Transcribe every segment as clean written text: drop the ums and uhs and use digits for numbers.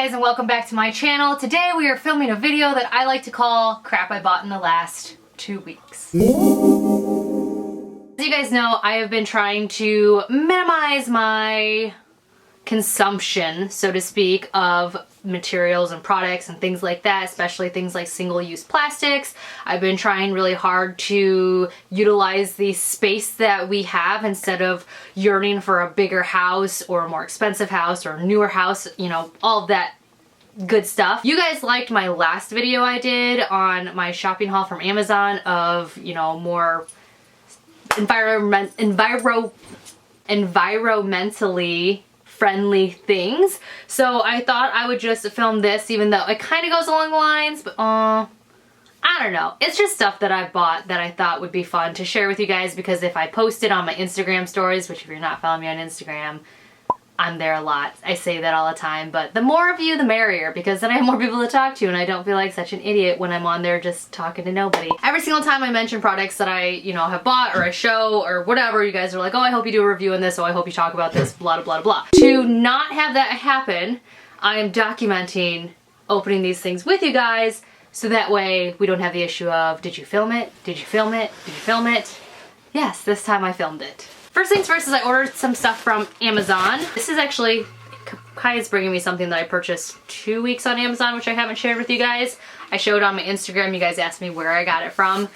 guys, and welcome back to my channel. Today we are filming a video that I like to call crap I bought in the last 2 weeks. As you guys know, I have been trying to minimize my consumption, so to speak, of materials and products and things like that, especially things like single-use plastics. I've been trying really hard to utilize the space that we have instead of yearning for a bigger house or a more expensive house or a newer house, you know, all of that good stuff. You guys liked my last video I did on my shopping haul from Amazon of, you know, more environmentally friendly things. So I thought I would just film this, even though it kind of goes along the lines, but I don't know. It's just stuff that I've bought that I thought would be fun to share with you guys, because if I post it on my Instagram stories, which if you're not following me on Instagram, I'm there a lot. I say that all the time, but the more of you, the merrier, because then I have more people to talk to and I don't feel like such an idiot when I'm on there just talking to nobody. Every single time I mention products that I, you know, have bought or I show or whatever, you guys are like, oh, I hope you do a review on this, oh, I hope you talk about this, blah, blah, blah. To not have that happen, I am documenting opening these things with you guys, so that way we don't have the issue of, did you film it? Did you film it? Did you film it? Yes, this time I filmed it. First things first is I ordered some stuff from Amazon. This is actually, Kai is bringing me something that I purchased 2 weeks on Amazon, which I haven't shared with you guys. I showed on my Instagram, you guys asked me where I got it from.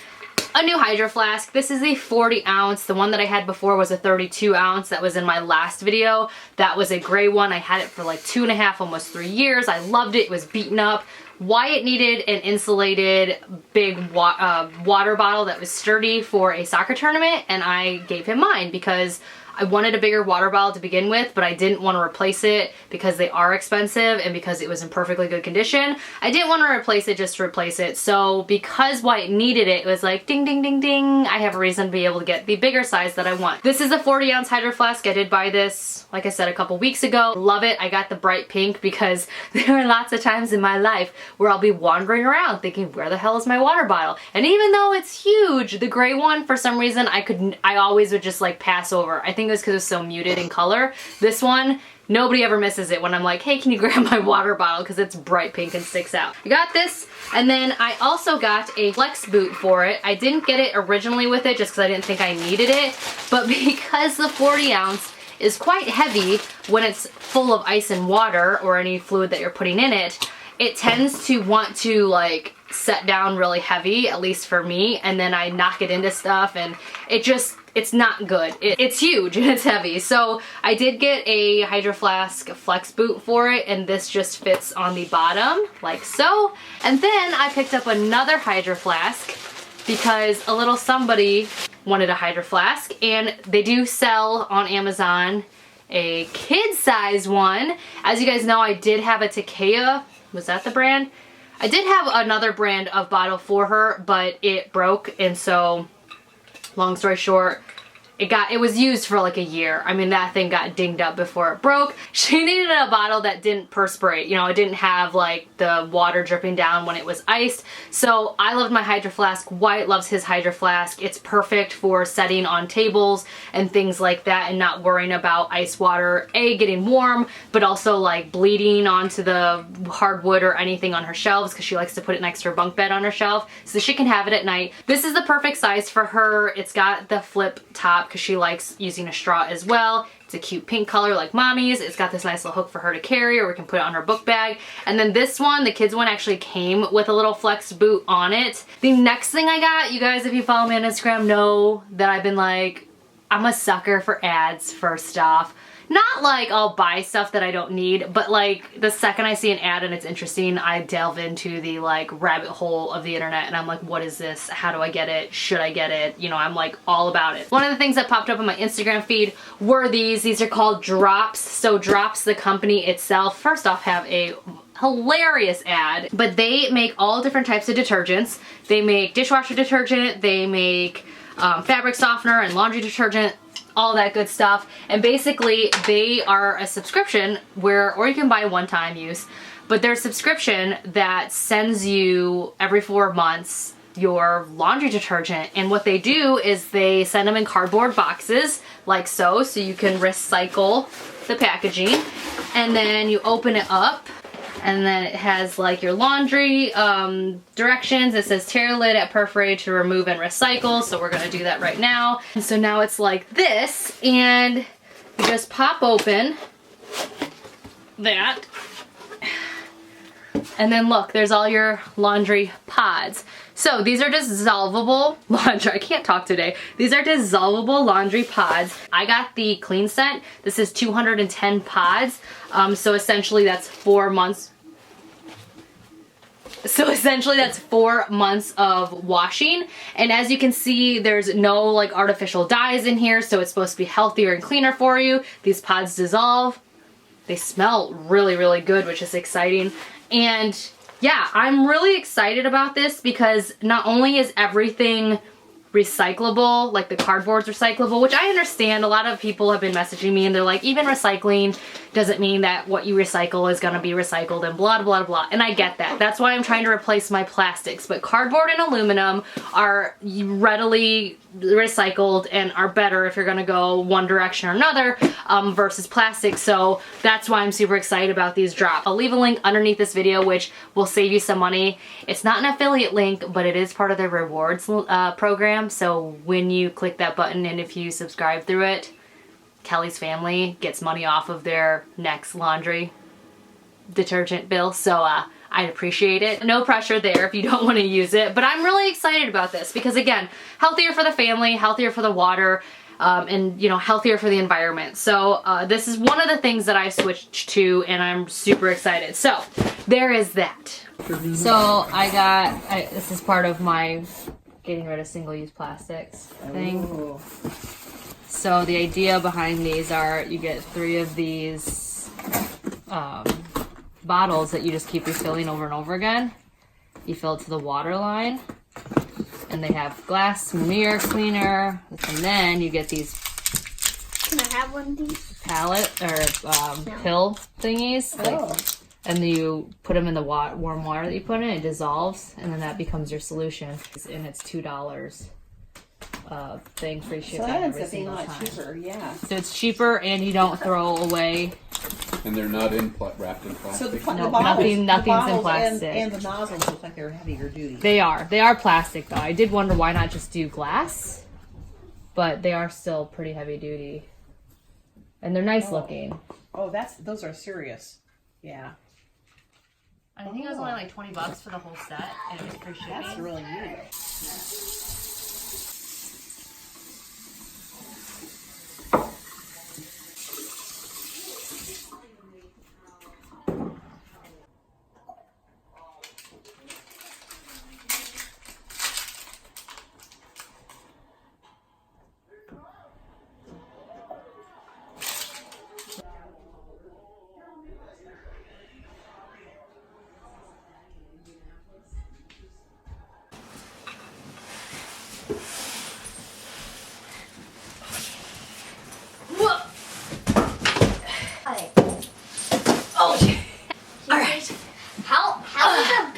A new Hydra Flask. This is a 40 ounce. The one that I had before was a 32 ounce. That was in my last video. That was a gray one. I had it for like 2.5, almost 3 years. I loved it. It was beaten up. Wyatt needed an insulated big water bottle that was sturdy for a soccer tournament, and I gave him mine because I wanted a bigger water bottle to begin with, but I didn't want to replace it because they are expensive and because it was in perfectly good condition. I didn't want to replace it just to replace it. So because Wyatt needed it, it was like ding, ding, ding, ding. I have a reason to be able to get the bigger size that I want. This is a 40 ounce Hydra Flask. I did buy this, like I said, a couple weeks ago. Love it. I got the bright pink because there are lots of times in my life where I'll be wandering around thinking, where the hell is my water bottle? And even though it's huge, the gray one, for some reason, I always would just like pass over. I think it was because it's so muted in color. This one, nobody ever misses it when I'm like, hey, can you grab my water bottle, because it's bright pink and sticks out. I got this, and then I also got a flex boot for it. I didn't get it originally with it just because I didn't think I needed it, but because the 40 ounce is quite heavy when it's full of ice and water or any fluid that you're putting in it, it tends to want to like set down really heavy, at least for me, and then I knock it into stuff and it's not good. It's huge and it's heavy. So I did get a Hydra Flask flex boot for it, and this just fits on the bottom like so. And then I picked up another Hydra Flask because a little somebody wanted a Hydra Flask, and they do sell on Amazon a kid size one. As you guys know, I did have a Takea, was that the brand? I did have another brand of bottle for her, but it broke, and so long story short, it was used for like a year. I mean, that thing got dinged up before it broke. She needed a bottle that didn't perspirate. You know, it didn't have like the water dripping down when it was iced. So I loved my Hydra Flask. Wyatt loves his Hydra Flask. It's perfect for setting on tables and things like that and not worrying about ice water, getting warm, but also like bleeding onto the hardwood or anything on her shelves, because she likes to put it next to her bunk bed on her shelf so she can have it at night. This is the perfect size for her. It's got the flip top because she likes using a straw as well. It's a cute pink color like mommy's. It's got this nice little hook for her to carry, or we can put it on her book bag. And then this one, the kids one, actually came with a little flex boot on it. The next thing I got, you guys, if you follow me on Instagram, know that I've been like, I'm a sucker for ads for stuff. Not like I'll buy stuff that I don't need, but like the second I see an ad and it's interesting, I delve into the like rabbit hole of the internet and I'm like, what is this? How do I get it? Should I get it? You know, I'm like all about it. One of the things that popped up on my Instagram feed were these. These are called Drops. So Drops, the company itself, first off, have a hilarious ad, but they make all different types of detergents. They make dishwasher detergent, they make fabric softener and laundry detergent, all that good stuff. And basically they are a subscription or you can buy one-time use, but they're a subscription that sends you every 4 months your laundry detergent. And what they do is they send them in cardboard boxes like so you can recycle the packaging, and then you open it up And then it has like your laundry directions. It says tear lid at perforated to remove and recycle. So we're gonna do that right now. And so now it's like this, and you just pop open that. And then look, there's all your laundry pods. So these are dissolvable laundry. I can't talk today. These are dissolvable laundry pods. I got the clean scent. This is 210 pods. So essentially that's 4 months. So essentially that's 4 months of washing. And as you can see, there's no like artificial dyes in here. So it's supposed to be healthier and cleaner for you. These pods dissolve. They smell really, really good, which is exciting. And yeah, I'm really excited about this because not only is everything recyclable, like the cardboard's recyclable, which I understand. A lot of people have been messaging me and they're like, even recycling doesn't mean that what you recycle is gonna be recycled and blah, blah, blah. And I get that. That's why I'm trying to replace my plastics. But cardboard and aluminum are readily recycled and are better if you're gonna go one direction or another versus plastic. So that's why I'm super excited about these drops. I'll leave a link underneath this video, which will save you some money. It's not an affiliate link, but it is part of their rewards program. So when you click that button and if you subscribe through it, Kelly's family gets money off of their next laundry detergent bill. So I'd appreciate it. No pressure there if you don't want to use it, but I'm really excited about this because again, healthier for the family, healthier for the water, and you know, healthier for the environment. So this is one of the things that I switched to and I'm super excited. So there is that. So I got, this is part of my getting rid of single-use plastics thing. Oh. So the idea behind these are you get 3 of these bottles that you just keep refilling over and over again. You fill it to the water line, and they have glass mirror cleaner, and then you get these. Can I have one of these? Palette or pill thingies, like, and you put them in the warm water that you put in. It dissolves, and then that becomes your solution. And it's $2 thing, free shipping. So that ends every up being a single lot time. cheaper, yeah. So it's cheaper, and you don't throw away. And they're not wrapped in plastic. So the, No, the bottles, nothing's the in bottles plastic. and the nozzles look like they're heavier duty. They are plastic though. I did wonder why not just do glass, but they are still pretty heavy duty, and they're nice looking. Oh, those are serious. Yeah. I think it was only like $20 for the whole set, and it was free shipping. That's really neat.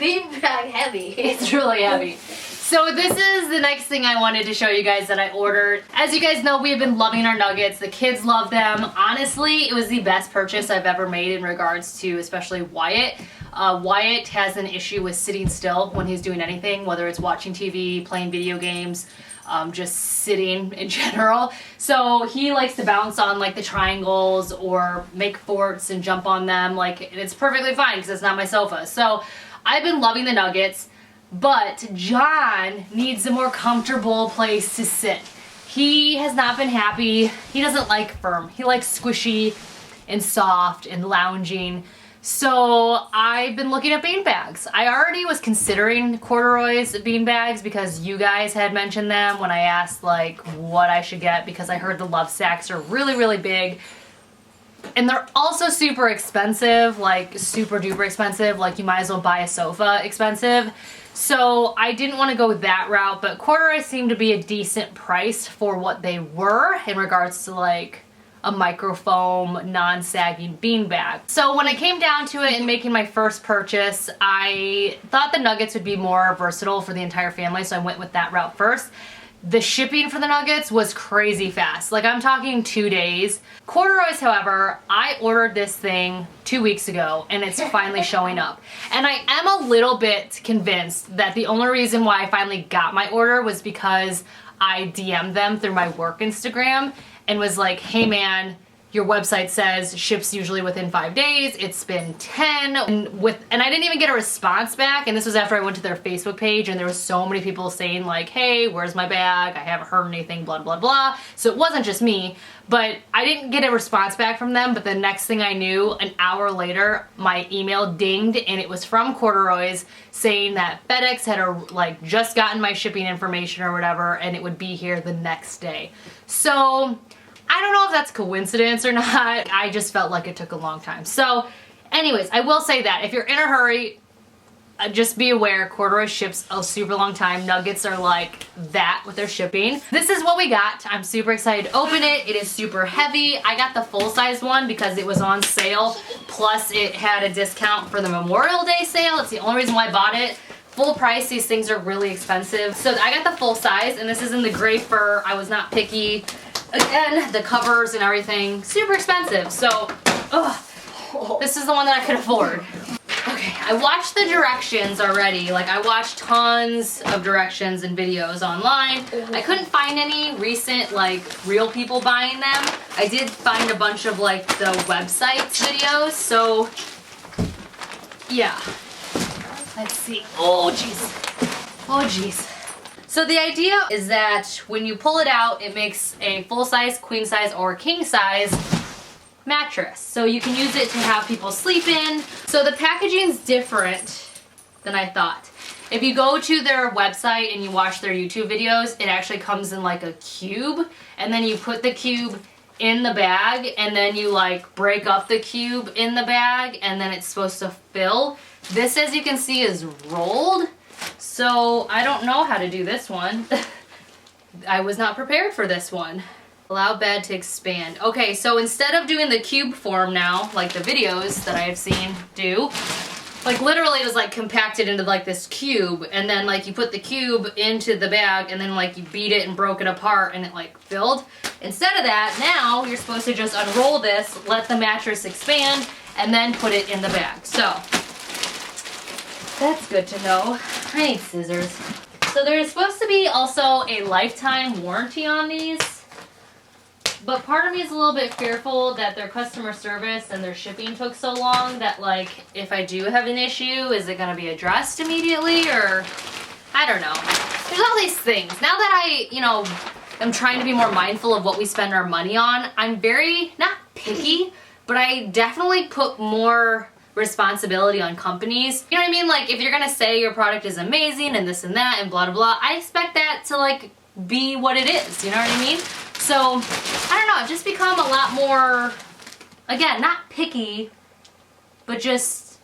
Beanbag heavy. It's really heavy. So this is the next thing I wanted to show you guys that I ordered. As you guys know, we have been loving our nuggets. The kids love them. Honestly, it was the best purchase I've ever made in regards to especially Wyatt. Wyatt has an issue with sitting still when he's doing anything, whether it's watching TV, playing video games, just sitting in general. So he likes to bounce on like the triangles or make forts and jump on them. Like, it's perfectly fine because it's not my sofa. So I've been loving the nuggets, but John needs a more comfortable place to sit. He has not been happy. He doesn't like firm. He likes squishy and soft and lounging. So I've been looking at beanbags. I already was considering corduroys beanbags because you guys had mentioned them when I asked like what I should get, because I heard the love sacks are really, really big. And they're also super expensive, like super duper expensive, like you might as well buy a sofa expensive. So I didn't want to go that route, but corduroys seemed to be a decent price for what they were in regards to like a microfoam, non-sagging beanbag. So when I came down to it and making my first purchase, I thought the nuggets would be more versatile for the entire family, so I went with that route first. the shipping for the nuggets was crazy fast. Like, I'm talking 2 days. Corduroys, however, I ordered this thing 2 weeks ago and it's finally showing up. And I am a little bit convinced that the only reason why I finally got my order was because I DM'd them through my work Instagram and was like, hey man, your website says ships usually within 5 days. It's been 10, and I didn't even get a response back. And this was after I went to their Facebook page, and there was so many people saying like, "Hey, where's my bag? I haven't heard anything." Blah blah blah. So it wasn't just me, but I didn't get a response back from them. But the next thing I knew, an hour later, my email dinged, and it was from Corduroys saying that FedEx had like just gotten my shipping information or whatever, and it would be here the next day. So I don't know if that's coincidence or not. I just felt like it took a long time. So anyways, I will say that if you're in a hurry, just be aware, Corduroy ships a super long time. Nuggets are like that with their shipping. This is what we got. I'm super excited to open it. It is super heavy. I got the full-size one because it was on sale. Plus it had a discount for the Memorial Day sale. It's the only reason why I bought it. Full price, these things are really expensive. So I got the full size, and this is in the gray fur. I was not picky. Again, the covers and everything, super expensive. So, this is the one that I could afford. Okay, I watched the directions already. Like, I watched tons of directions and videos online. I couldn't find any recent, like, real people buying them. I did find a bunch of, like, the websites videos, so, yeah. Let's see. Oh, jeez. Oh, jeez. So the idea is that when you pull it out, it makes a full-size, queen-size, or king-size mattress. So you can use it to have people sleep in. So the packaging's different than I thought. If you go to their website and you watch their YouTube videos, it actually comes in like a cube, and then you put the cube in the bag, and then you like break up the cube in the bag, and then it's supposed to fill. This, as you can see, is rolled. So I don't know how to do this one. I was not prepared for this one. Allow bed to expand. Okay, so instead of doing the cube form now, like the videos that I have seen do, like literally it was like compacted into like this cube, and then like you put the cube into the bag, and then like you beat it and broke it apart, and it like filled. Instead of that, now you're supposed to just unroll this, let the mattress expand, and then put it in the bag. So that's good to know. I need scissors. So there is supposed to be also a lifetime warranty on these, but part of me is a little bit fearful that their customer service and their shipping took so long that, like, if I do have an issue, is it going to be addressed immediately, or I don't know. There's all these things. Now that I, you know, am trying to be more mindful of what we spend our money on, I'm very, not picky, but I definitely put more responsibility on companies. You know what I mean? Like, if you're gonna say your product is amazing and this and that and blah blah blah, I expect that to like be what it is, you know what I mean? So I don't know, I've just become a lot more, again, not picky, but just,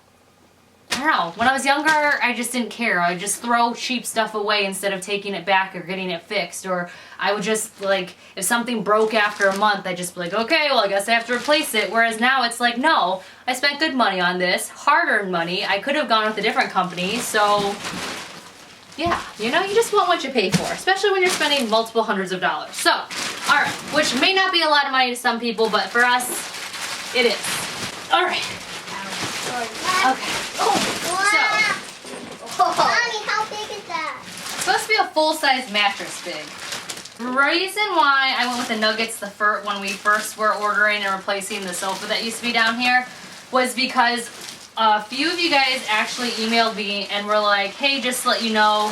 I don't know, when I was younger I just didn't care. I would just throw cheap stuff away instead of taking it back or getting it fixed, or I would just, like, if something broke after a month, I'd just be like, okay, well I guess I have to replace it. Whereas now it's like, no, I spent good money on this, hard-earned money. I could have gone with a different company, so yeah, you know, you just want what you pay for, especially when you're spending multiple hundreds of dollars. So, alright, which may not be a lot of money to some people, but for us, it is. Alright. Okay. Mommy, how big is that? It's supposed to be a full-size mattress big. The reason why I went with the nuggets when we first were ordering and replacing the sofa that used to be down here was because a few of you guys actually emailed me and were like, hey, just to let you know,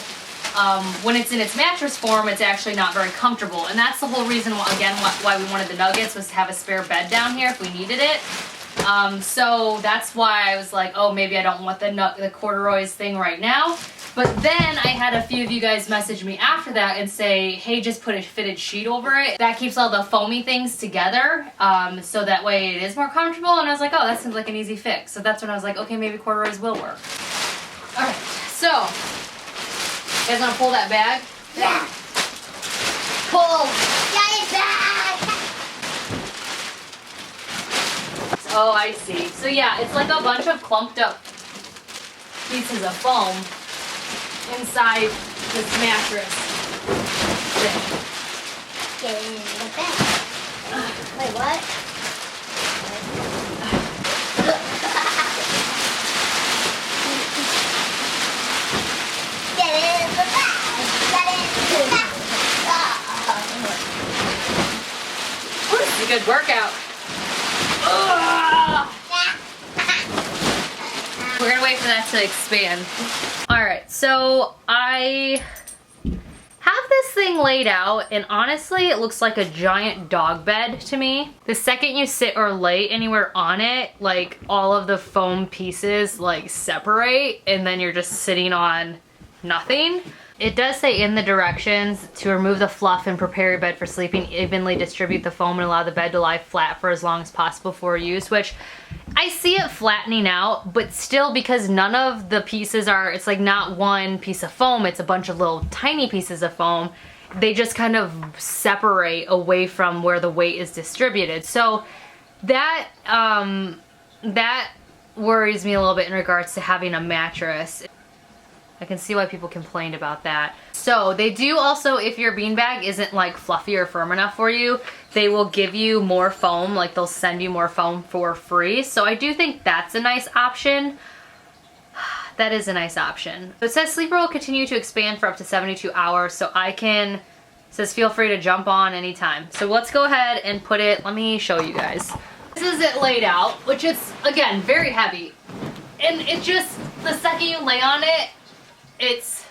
when it's in its mattress form, it's actually not very comfortable. And that's the whole reason, again, why we wanted the nuggets, was to have a spare bed down here if we needed it. So that's why I was like, oh, maybe I don't want the corduroys thing right now. But then I had a few of you guys message me after that and say, hey, just put a fitted sheet over it. That keeps all the foamy things together, so that way it is more comfortable. And I was like, oh, that seems like an easy fix. So that's when I was like, okay, maybe corduroys will work. All right, so, you guys want to pull that bag? Yeah. Pull! Get it back! Oh, I see. So yeah, it's like a bunch of clumped up pieces of foam inside this mattress. Get in the bag. Wait, what? Get in the bag. Get in the bag. This is a good workout. Ugh. We're gonna wait for that to expand. Alright, so I have this thing laid out, and honestly it looks like a giant dog bed to me. The second you sit or lay anywhere on it, like all of the foam pieces like separate, and then you're just sitting on nothing. It does say in the directions to remove the fluff and prepare your bed for sleeping, evenly distribute the foam and allow the bed to lie flat for as long as possible before use, which I see it flattening out, but still, because none of the pieces are, it's like not one piece of foam, it's a bunch of little tiny pieces of foam. They just kind of separate away from where the weight is distributed. So that, that worries me a little bit in regards to having a mattress. I can see why people complained about that. So they do also, if your beanbag isn't like fluffy or firm enough for you, they will give you more foam, like they'll send you more foam for free. So I do think that's a nice option. That is a nice option. It says sleeper will continue to expand for up to 72 hours, so I can, it says feel free to jump on anytime. So let's go ahead and put it, let me show you guys. This is it laid out, which is, again, very heavy. And it just, the second you lay on it, it's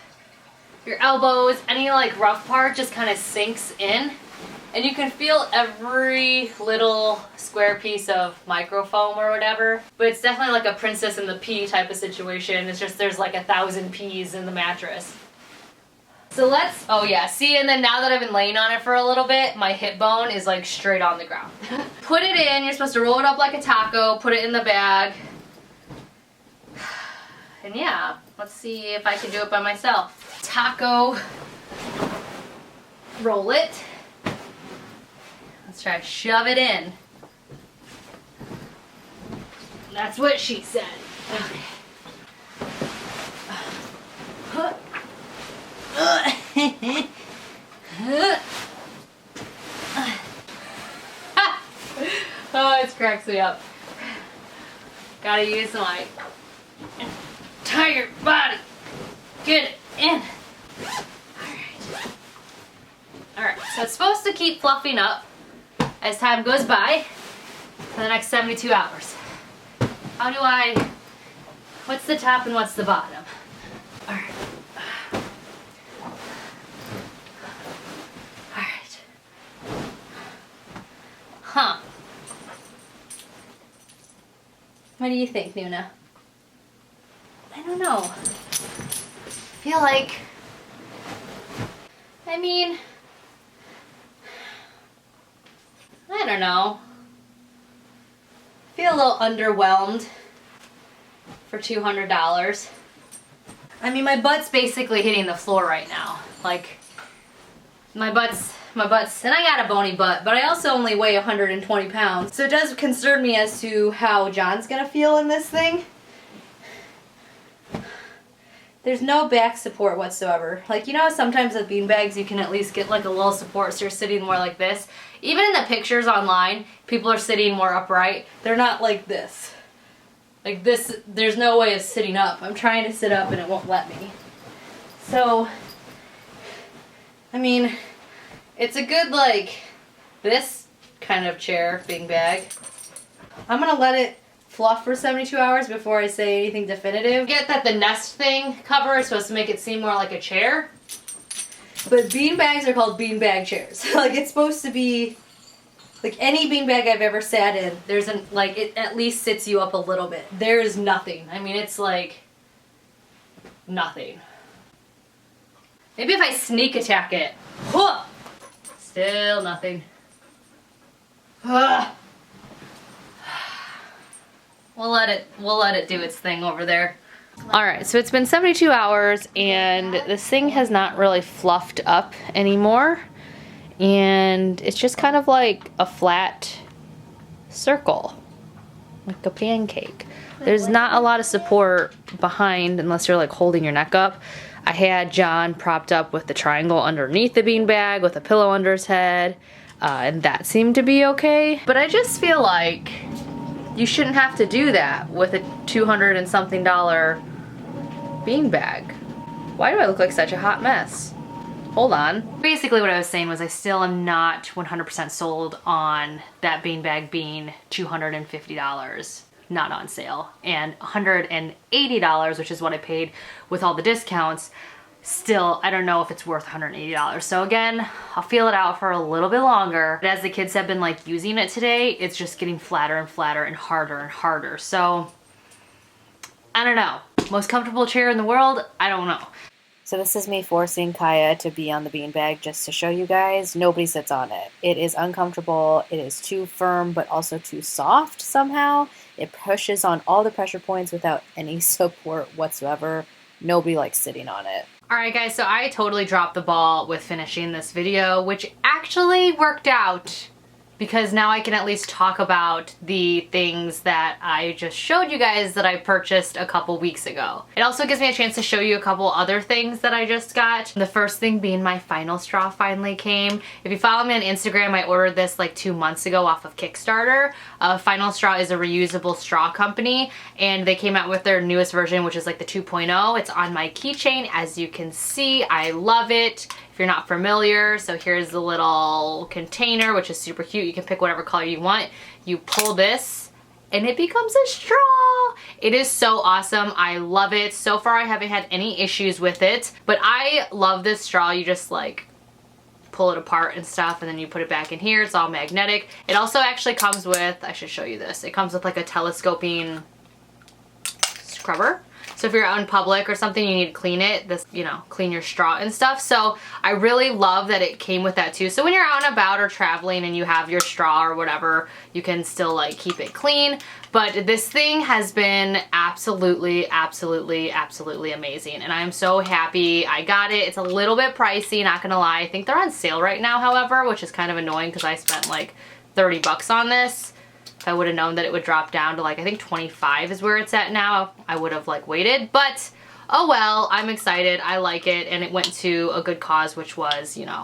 your elbows, any like rough part just kind of sinks in, and you can feel every little square piece of microfoam or whatever, but it's definitely like a princess and the pea type of situation. It's just there's like 1,000 peas in the mattress. So let's, oh yeah, see, and then now that I've been laying on it for a little bit, my hip bone is like straight on the ground. Put it in, you're supposed to roll it up like a taco, put it in the bag, and yeah. Let's see if I can do it by myself. Taco, roll it. Let's try to shove it in. That's what she said. Okay. Oh, it cracks me up. Gotta use my entire body. Get it in. Alright, so it's supposed to keep fluffing up as time goes by for the next 72 hours. How do I, what's the top and what's the bottom? Alright. Alright. Huh. What do you think, Nuna? I don't know. I feel like, I mean, I don't know. I feel a little underwhelmed for $200. I mean, my butt's basically hitting the floor right now. Like, my butt's, and I got a bony butt, but I also only weigh 120 pounds. So it does concern me as to how John's gonna feel in this thing. There's no back support whatsoever. Like, you know, sometimes with beanbags you can at least get like a little support so you're sitting more like this. Even in the pictures online, people are sitting more upright. They're not like this. Like this, there's no way of sitting up. I'm trying to sit up and it won't let me. So, I mean, it's a good like, this kind of chair, beanbag. I'm gonna let it fluff for 72 hours before I say anything definitive. Get that the Nest thing cover is supposed to make it seem more like a chair. But beanbags are called beanbag chairs. Like, it's supposed to be, like any beanbag I've ever sat in, there's an, like, it at least sits you up a little bit. There is nothing. I mean, it's like, nothing. Maybe if I sneak attack it. Whoa! Still nothing. Ugh. We'll let it do its thing over there. Alright, so it's been 72 hours and this thing has not really fluffed up anymore. And it's just kind of like a flat circle. Like a pancake. There's not a lot of support behind unless you're like holding your neck up. I had John propped up with the triangle underneath the beanbag with a pillow under his head, and that seemed to be okay. But I just feel like you shouldn't have to do that with a $200 and something beanbag. Why do I look like such a hot mess? Hold on. Basically what I was saying was I still am not 100% sold on that beanbag being $250. Not on sale. And $180, which is what I paid with all the discounts, still, I don't know if it's worth $180. So again, I'll feel it out for a little bit longer. But as the kids have been like using it today, it's just getting flatter and flatter and harder. So I don't know. Most comfortable chair in the world? I don't know. So this is me forcing Kaya to be on the beanbag just to show you guys. Nobody sits on it. It is uncomfortable. It is too firm, but also too soft somehow. It pushes on all the pressure points without any support whatsoever. Nobody likes sitting on it. Alright guys, so I totally dropped the ball with finishing this video, which actually worked out because now I can at least talk about the things that I just showed you guys that I purchased a couple weeks ago. It also gives me a chance to show you a couple other things that I just got. The first thing being my final straw finally came. If you follow me on Instagram, I ordered this like 2 months ago off of Kickstarter. Final Straw is a reusable straw company, and they came out with their newest version, which is like the 2.0. It's on my keychain, as you can see. I love it. If you're not familiar, so here's the little container, which is super cute. You can pick whatever color you want. You pull this and it becomes a straw. It is so awesome. I love it. So far I haven't had any issues with it, but I love this straw. You just like pull it apart and stuff, and then you put it back in here. It's all magnetic. It also actually comes with, I should show you this. It comes with like a telescoping scrubber. So if you're out in public or something, you need to clean it, this, you know, clean your straw and stuff. So I really love that it came with that too. So when you're out and about or traveling and you have your straw or whatever, you can still like keep it clean. But this thing has been absolutely amazing. And I'm so happy I got it. It's a little bit pricey, not gonna lie. I think they're on sale right now, however, which is kind of annoying because I spent like 30 bucks on this. If I would have known that it would drop down to like, I think 25 is where it's at now, I would have like waited, but oh well, I'm excited. I like it, and it went to a good cause, which was, you know,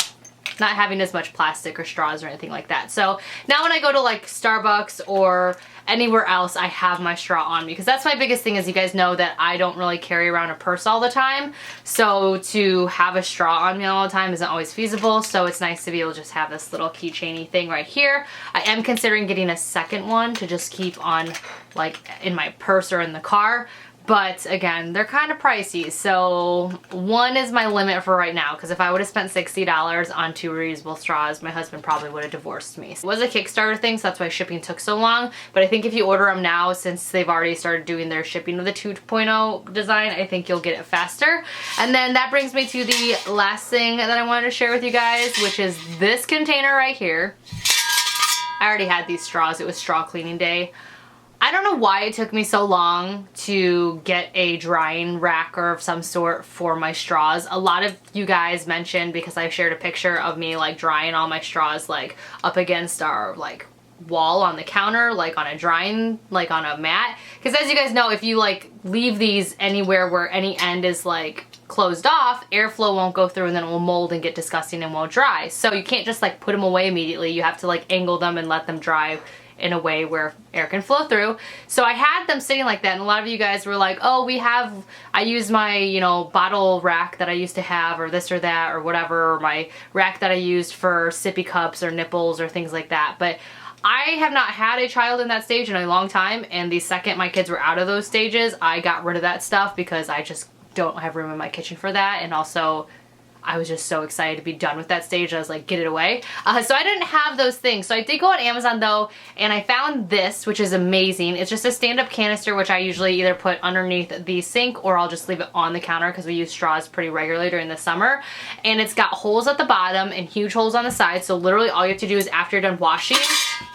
not having as much plastic or straws or anything like that. So now when I go to like Starbucks or anywhere else, I have my straw on me, because that's my biggest thing. Is you guys know that I don't really carry around a purse all the time, so to have a straw on me all the time isn't always feasible. So it's nice to be able to just have this little keychainy thing right here. I am considering getting a second one to just keep on like in my purse or in the car. But again, they're kind of pricey, so one is my limit for right now, because if I would have spent $60 on 2 reusable straws, my husband probably would have divorced me. It was a Kickstarter thing, so that's why shipping took so long, but I think if you order them now, since they've already started doing their shipping of the 2.0 design, I think you'll get it faster. And then that brings me to the last thing that I wanted to share with you guys, which is this container right here. I already had these straws. It was straw cleaning day. I don't know why it took me so long to get a drying rack or of some sort for my straws. A lot of you guys mentioned, because I shared a picture of me like drying all my straws like up against our like wall on the counter, like on a drying, like on a mat. Because as you guys know, if you like leave these anywhere where any end is like closed off, airflow won't go through and then it will mold and get disgusting and won't dry. So you can't just like put them away immediately. You have to like angle them and let them dry in a way where air can flow through. So I had them sitting like that, and a lot of you guys were like, oh, I use my, you know, bottle rack that I used to have, or this or that or whatever, or my rack that I used for sippy cups or nipples or things like that. But I have not had a child in that stage in a long time, and the second my kids were out of those stages, I got rid of that stuff because I just don't have room in my kitchen for that. And also I was just so excited to be done with that stage. I was like, get it away. So I didn't have those things. So I did go on Amazon though, and I found this, which is amazing. It's just a stand-up canister, which I usually either put underneath the sink or I'll just leave it on the counter because we use straws pretty regularly during the summer. And it's got holes at the bottom and huge holes on the side. So literally all you have to do is after you're done washing,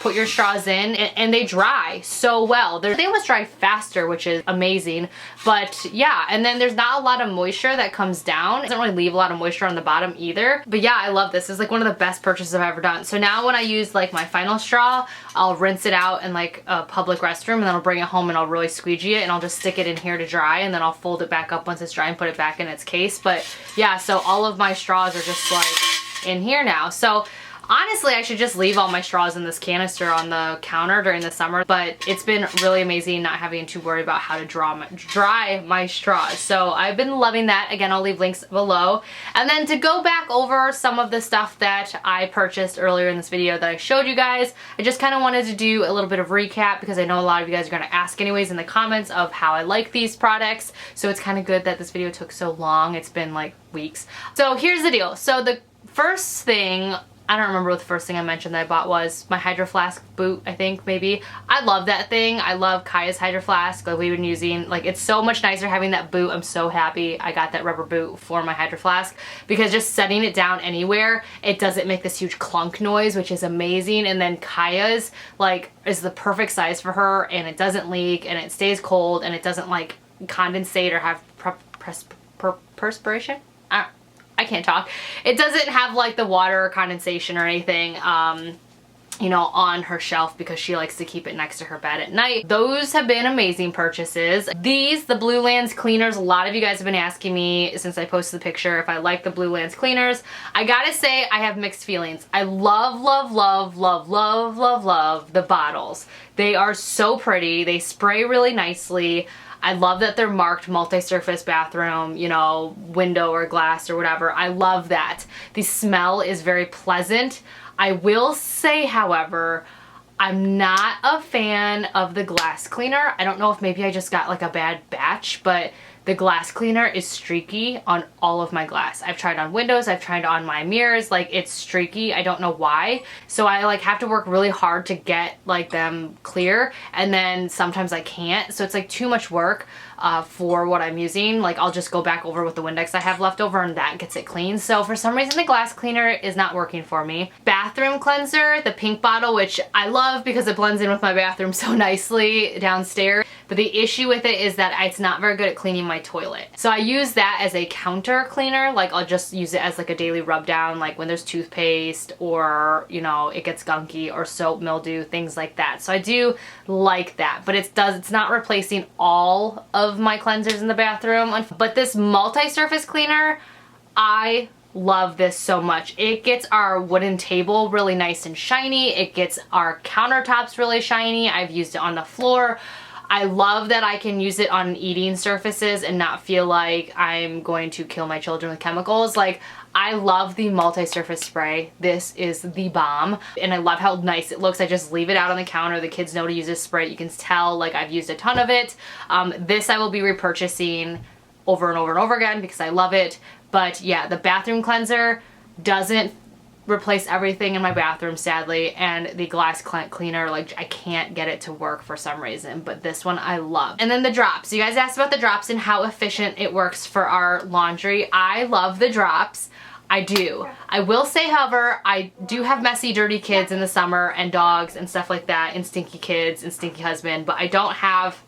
put your straws in and they dry so well. They almost dry faster, which is amazing. But yeah, and then there's not a lot of moisture that comes down. It doesn't really leave a lot of moisture on the bottom either. But yeah, I love this. It's like one of the best purchases I've ever done. So now when I use like my final straw, I'll rinse it out in like a public restroom, and then I'll bring it home and I'll really squeegee it, and I'll just stick it in here to dry, and then I'll fold it back up once it's dry and put it back in its case. But yeah, so all of my straws are just like in here now. So honestly, I should just leave all my straws in this canister on the counter during the summer, but it's been really amazing not having to worry about how to dry my straws. So I've been loving that. Again, I'll leave links below. And then to go back over some of the stuff that I purchased earlier in this video that I showed you guys, I just kind of wanted to do a little bit of recap because I know a lot of you guys are going to ask anyways in the comments of how I like these products. So it's kind of good that this video took so long. It's been like weeks. So here's the deal. So the first thing, I don't remember what the first thing I mentioned that I bought was, my Hydra Flask boot, I think, maybe. I love that thing. I love Kaya's Hydra Flask that we've been using. Like, it's so much nicer having that boot. I'm so happy I got that rubber boot for my Hydra Flask, because just setting it down anywhere, it doesn't make this huge clunk noise, which is amazing. And then Kaya's, like, is the perfect size for her, and it doesn't leak, and it stays cold, and it doesn't, like, condensate or have perspiration? I can't talk. It doesn't have like the water or condensation or anything, you know, on her shelf, because she likes to keep it next to her bed at night. Those have been amazing purchases. These, the Blue Lands cleaners, a lot of you guys have been asking me since I posted the picture if I like the Blue Lands cleaners. I gotta say, I have mixed feelings. I love, love, love, love, love, love, love the bottles. They are so pretty. They spray really nicely. I love that they're marked multi-surface bathroom, you know, window or glass or whatever. I love that. The smell is very pleasant. I will say, however, I'm not a fan of the glass cleaner. I don't know if maybe I just got like a bad batch, but the glass cleaner is streaky on all of my glass. I've tried on windows, I've tried on my mirrors, like it's streaky. I don't know why. So I like have to work really hard to get like them clear, and then sometimes I can't. So it's like too much work for what I'm using. Like I'll just go back over with the Windex I have left over, and that gets it clean. So for some reason the glass cleaner is not working for me. Bathroom cleanser, the pink bottle, which I love because it blends in with my bathroom so nicely downstairs. But the issue with it is that it's not very good at cleaning my toilet. So I use that as a counter cleaner. Like I'll just use it as like a daily rub down, like when there's toothpaste or, you know, it gets gunky, or soap mildew, things like that. So I do like that, but it's not replacing all of my cleansers in the bathroom. But this multi-surface cleaner, I love this so much. It gets our wooden table really nice and shiny. It gets our countertops really shiny. I've used it on the floor. I love that I can use it on eating surfaces and not feel like I'm going to kill my children with chemicals. Like, I love the multi-surface spray. This is the bomb. And I love how nice it looks. I just leave it out on the counter. The kids know to use this spray. You can tell, like, I've used a ton of it. This I will be repurchasing over and over and over again because I love it. But yeah, the bathroom cleanser doesn't replace everything in my bathroom, sadly, and the glass cleaner, like, I can't get it to work for some reason, but this one I love. And then the drops. You guys asked about the drops and how efficient it works for our laundry. I love the drops. I do. I will say, however, I do have messy, dirty kids in the summer, and dogs and stuff like that, and stinky kids and stinky husband, but I don't have,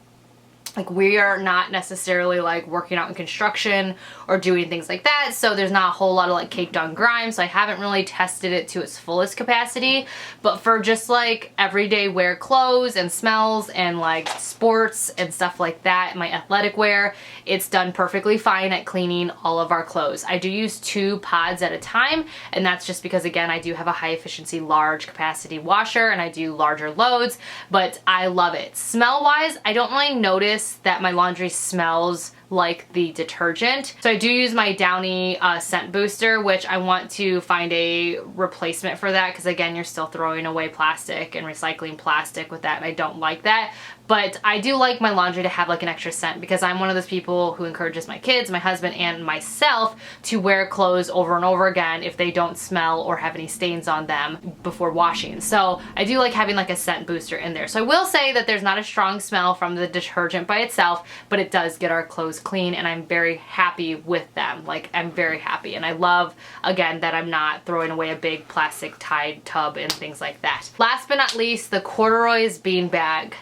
like, we are not necessarily like working out in construction or doing things like that, so there's not a whole lot of like caked on grime, so I haven't really tested it to its fullest capacity. But for just like everyday wear clothes and smells and like sports and stuff like that, my athletic wear, it's done perfectly fine at cleaning all of our clothes. I do use 2 pods at a time, and that's just because, again, I do have a high efficiency large capacity washer and I do larger loads, but I love it. Smell wise, I don't really notice that my laundry smells like the detergent. So I do use my Downy scent booster, which I want to find a replacement for that, because again, you're still throwing away plastic and recycling plastic with that, and I don't like that. But I do like my laundry to have like an extra scent, because I'm one of those people who encourages my kids, my husband, and myself to wear clothes over and over again if they don't smell or have any stains on them before washing. So I do like having like a scent booster in there. So I will say that there's not a strong smell from the detergent by itself, but it does get our clothes was clean, and I'm very happy with them. Like, I'm very happy, and I love, again, that I'm not throwing away a big plastic Tide tub and things like that. Last but not least, the Corduroy's Beanbag.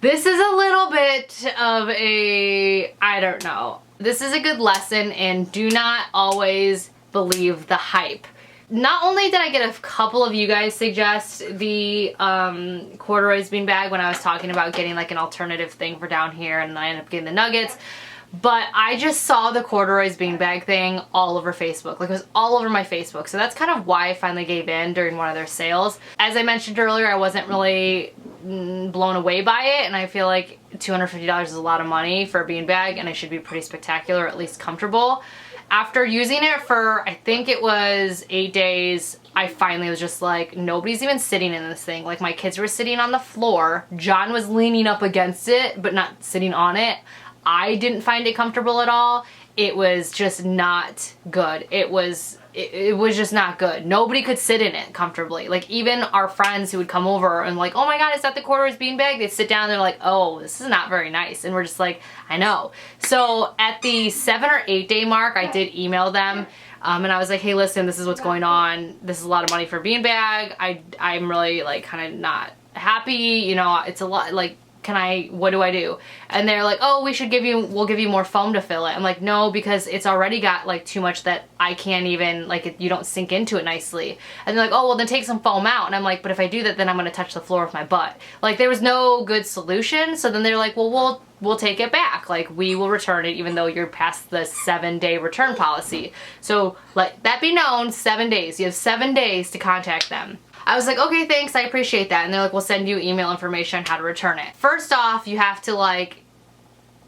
This is a little bit of a, I don't know. This is a good lesson in do not always believe the hype. Not only did I get a couple of you guys suggest the Corduroy's Beanbag when I was talking about getting like an alternative thing for down here, and then I ended up getting the nuggets, but I just saw the Corduroy's Beanbag thing all over Facebook. Like, it was all over my Facebook. So that's kind of why I finally gave in during one of their sales. As I mentioned earlier, I wasn't really blown away by it, and I feel like $250 is a lot of money for a beanbag, and it should be pretty spectacular, or at least comfortable. After using it for, I think it was 8 days, I finally was just like, nobody's even sitting in this thing. Like, my kids were sitting on the floor. John was leaning up against it, but not sitting on it. I didn't find it comfortable at all. It was just not good. It was just not good. Nobody could sit in it comfortably. Like, even our friends who would come over and like, oh my god, is that the Corduroy's Beanbag? They'd sit down and they're like, oh, this is not very nice. And we're just like, I know. So at the 7 or 8 day mark, I did email them. And I was like, hey, listen, this is what's going on. This is a lot of money for a beanbag. I'm really like kind of not happy. You know, it's a lot, like, what do I do? And they're like, oh, we'll give you more foam to fill it. I'm like, no, because it's already got like too much that I can't even, like, you don't sink into it nicely. And they're like, oh, well then take some foam out. And I'm like, but if I do that, then I'm gonna touch the floor with my butt. Like, there was no good solution. So then they're like, well, we'll take it back. Like, we will return it even though you're past the 7-day return policy. So let that be known, 7 days. You have 7 days to contact them. I was like, okay, thanks, I appreciate that. And they're like, we'll send you email information on how to return it. First off, you have to like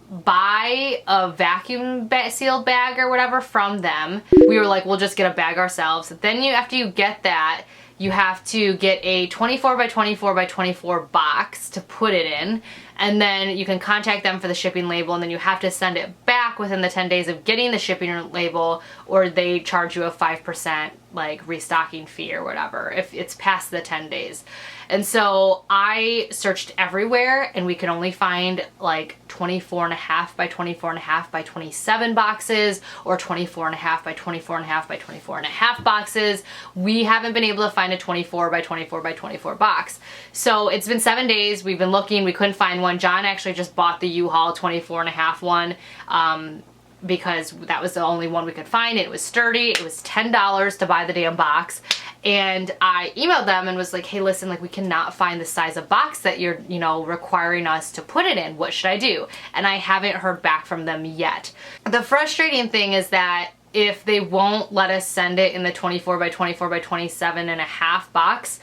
buy a vacuum sealed bag or whatever from them. We were like, we'll just get a bag ourselves. Then after you get that, you have to get a 24 by 24 by 24 box to put it in. And then you can contact them for the shipping label, and then you have to send it back within the 10 days of getting the shipping label, or they charge you a 5% like restocking fee or whatever if it's past the 10 days. And so I searched everywhere, and we could only find like 24.5 by 24.5 by 27 boxes, or 24.5 by 24.5 by 24.5 boxes. We haven't been able to find a 24 by 24 by 24 box. So it's been 7 days. We've been looking. We couldn't find one. John actually just bought the U-Haul 24.5 one. Because that was the only one we could find. It was sturdy. It was $10 to buy the damn box. And I emailed them and was like, hey, listen, like, we cannot find the size of box that you're, you know, requiring us to put it in. What should I do? And I haven't heard back from them yet. The frustrating thing is that if they won't let us send it in the 24 by 24 by 27.5 box,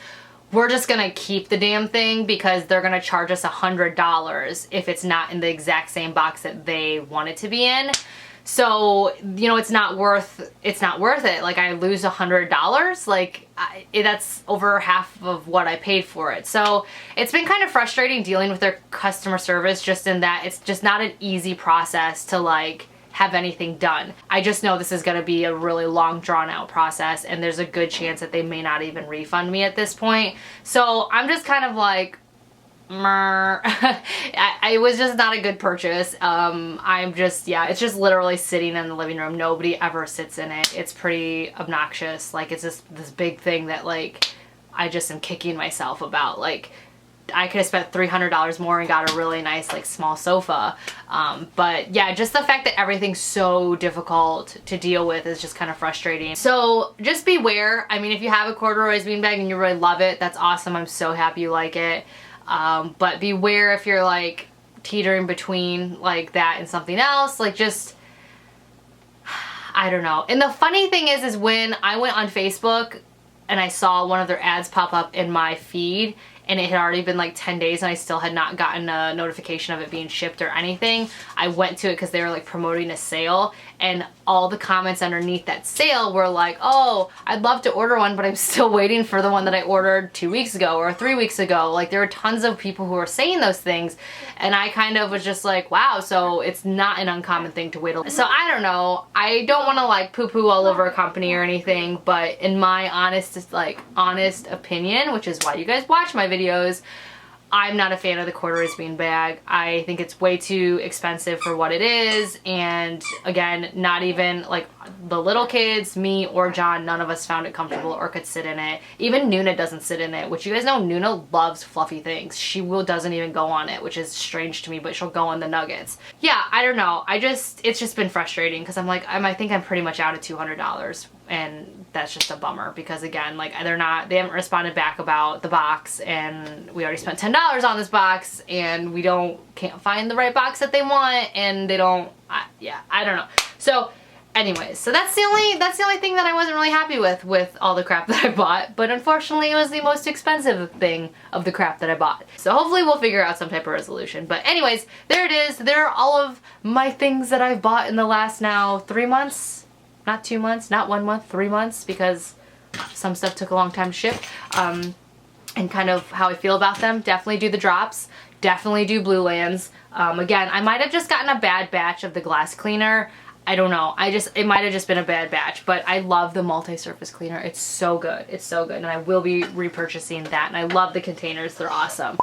we're just gonna keep the damn thing, because they're gonna charge us $100 if it's not in the exact same box that they want it to be in. So, you know, it's not worth it. Like, I lose $100, like, that's over half of what I paid for it. So it's been kind of frustrating dealing with their customer service, just in that it's just not an easy process to like have anything done. I just know this is gonna be a really long, drawn out process, and there's a good chance that they may not even refund me at this point. So I'm just kind of like, it was just not a good purchase. I'm just, yeah, it's just literally sitting in the living room. Nobody ever sits in it. It's pretty obnoxious. Like, it's just this big thing that like I just am kicking myself about. Like, I could have spent $300 more and got a really nice like small sofa. But yeah, just the fact that everything's so difficult to deal with is just kind of frustrating. So just beware. I mean, if you have a Corduroy's beanbag and you really love it, that's awesome. I'm so happy you like it. But beware if you're like teetering between like that and something else. Like, just, I don't know. And the funny thing is when I went on Facebook and I saw one of their ads pop up in my feed, and it had already been like 10 days and I still had not gotten a notification of it being shipped or anything, I went to it because they were like promoting a sale, and all the comments underneath that sale were like, oh, I'd love to order one, but I'm still waiting for the one that I ordered 2 weeks ago or 3 weeks ago. Like, there were tons of people who were saying those things, and I kind of was just like, wow, so it's not an uncommon thing to wait. So I don't know. I don't want to like poo-poo all over a company or anything, but in my honest opinion, which is why you guys watch my videos, I'm not a fan of the corduroy beanbag. I think it's way too expensive for what it is, and again, not even like the little kids, me or John, none of us found it comfortable or could sit in it. Even Nuna doesn't sit in it, which you guys know Nuna loves fluffy things. She doesn't even go on it, which is strange to me, but she'll go on the nuggets. Yeah, I don't know. It's just been frustrating because I'm like, I think I'm pretty much out of $200, and that's just a bummer because again, like they haven't responded back about the box, and we already spent $10 on this box, and we can't find the right box that they want, and they don't, yeah, I don't know. So anyways, so that's the only thing that I wasn't really happy with all the crap that I bought, but unfortunately it was the most expensive thing of the crap that I bought. So hopefully we'll figure out some type of resolution. But anyways, there it is. There are all of my things that I've bought in the last now 3 months. Not 2 months, not 1 month, 3 months, because some stuff took a long time to ship. And kind of how I feel about them. Definitely do the drops. Definitely do Blue Lands. Again, I might have just gotten a bad batch of the glass cleaner. I don't know. It might have just been a bad batch, but I love the multi-surface cleaner. It's so good. It's so good, and I will be repurchasing that, and I love the containers. They're awesome.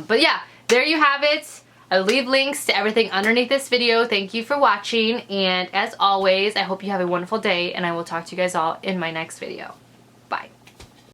But yeah, there you have it. I'll leave links to everything underneath this video. Thank you for watching, and as always, I hope you have a wonderful day, and I will talk to you guys all in my next video.